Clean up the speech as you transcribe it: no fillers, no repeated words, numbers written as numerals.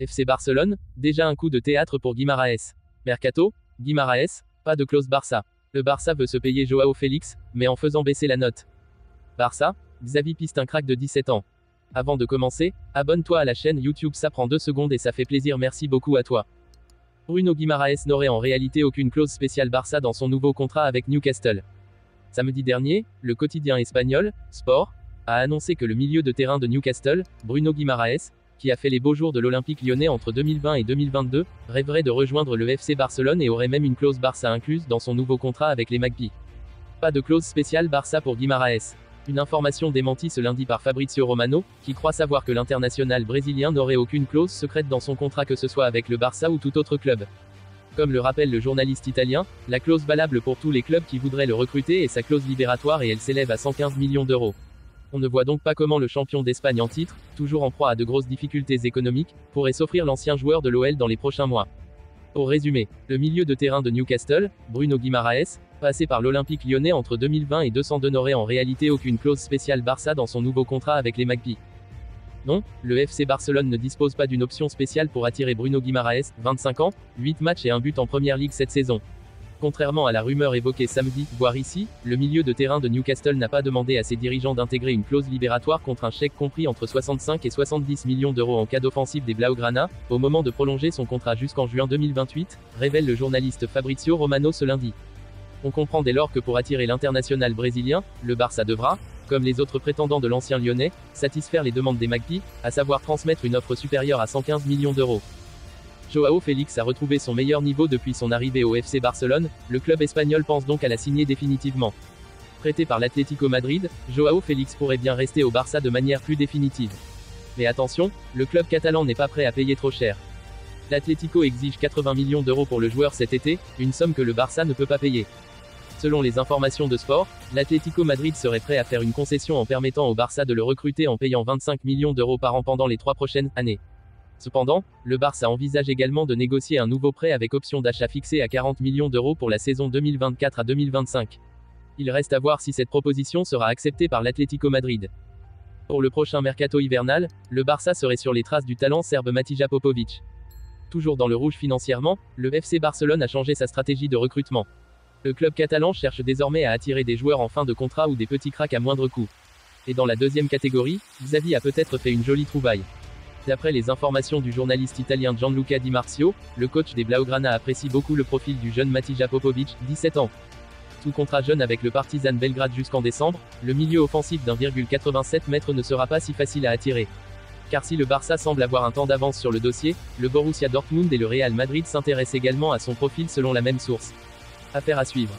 FC Barcelone, déjà un coup de théâtre pour Guimaraes. Mercato, Guimaraes, pas de clause Barça. Le Barça veut se payer Joao Félix, mais en faisant baisser la note. Barça, Xavi piste un crack de 17 ans. Avant de commencer, abonne-toi à la chaîne YouTube, ça prend 2 secondes et ça fait plaisir, merci beaucoup à toi. Bruno Guimaraes n'aurait en réalité aucune clause spéciale Barça dans son nouveau contrat avec Newcastle. Samedi dernier, le quotidien espagnol, Sport, a annoncé que le milieu de terrain de Newcastle, Bruno Guimaraes, qui a fait les beaux jours de l'Olympique lyonnais entre 2020 et 2022, rêverait de rejoindre le FC Barcelone et aurait même une clause Barça incluse dans son nouveau contrat avec les Magpies. Pas de clause spéciale Barça pour Guimaraes. Une information démentie ce lundi par Fabrizio Romano, qui croit savoir que l'international brésilien n'aurait aucune clause secrète dans son contrat que ce soit avec le Barça ou tout autre club. Comme le rappelle le journaliste italien, la clause valable pour tous les clubs qui voudraient le recruter est sa clause libératoire et elle s'élève à 115 millions d'euros. On ne voit donc pas comment le champion d'Espagne en titre, toujours en proie à de grosses difficultés économiques, pourrait s'offrir l'ancien joueur de l'OL dans les prochains mois. Au résumé, le milieu de terrain de Newcastle, Bruno Guimaraes, passé par l'Olympique lyonnais entre 2020 et 202 n'aurait en réalité aucune clause spéciale Barça dans son nouveau contrat avec les Magpies. Non, le FC Barcelone ne dispose pas d'une option spéciale pour attirer Bruno Guimaraes, 25 ans, 8 matchs et un but en Première Ligue cette saison. Contrairement à la rumeur évoquée samedi, voire ici, le milieu de terrain de Newcastle n'a pas demandé à ses dirigeants d'intégrer une clause libératoire contre un chèque compris entre 65 et 70 millions d'euros en cas d'offensive des Blaugrana, au moment de prolonger son contrat jusqu'en juin 2028, révèle le journaliste Fabrizio Romano ce lundi. On comprend dès lors que pour attirer l'international brésilien, le Barça devra, comme les autres prétendants de l'ancien lyonnais, satisfaire les demandes des Magpies, à savoir transmettre une offre supérieure à 115 millions d'euros. Joao Félix a retrouvé son meilleur niveau depuis son arrivée au FC Barcelone, le club espagnol pense donc à la signer définitivement. Prêté par l'Atlético Madrid, Joao Félix pourrait bien rester au Barça de manière plus définitive. Mais attention, le club catalan n'est pas prêt à payer trop cher. L'Atlético exige 80 millions d'euros pour le joueur cet été, une somme que le Barça ne peut pas payer. Selon les informations de Sport, l'Atlético Madrid serait prêt à faire une concession en permettant au Barça de le recruter en payant 25 millions d'euros par an pendant les 3 prochaines années. Cependant, le Barça envisage également de négocier un nouveau prêt avec option d'achat fixée à 40 millions d'euros pour la saison 2024 à 2025. Il reste à voir si cette proposition sera acceptée par l'Atlético Madrid. Pour le prochain mercato hivernal, le Barça serait sur les traces du talent serbe Matija Popovic. Toujours dans le rouge financièrement, le FC Barcelone a changé sa stratégie de recrutement. Le club catalan cherche désormais à attirer des joueurs en fin de contrat ou des petits cracks à moindre coût. Et dans la deuxième catégorie, Xavi a peut-être fait une jolie trouvaille. D'après les informations du journaliste italien Gianluca Di Marzio, le coach des Blaugrana apprécie beaucoup le profil du jeune Matija Popovic, 17 ans. Sous contrat jeune avec le Partizan Belgrade jusqu'en décembre, le milieu offensif d'1,87 m ne sera pas si facile à attirer. Car si le Barça semble avoir un temps d'avance sur le dossier, le Borussia Dortmund et le Real Madrid s'intéressent également à son profil selon la même source. Affaire à suivre.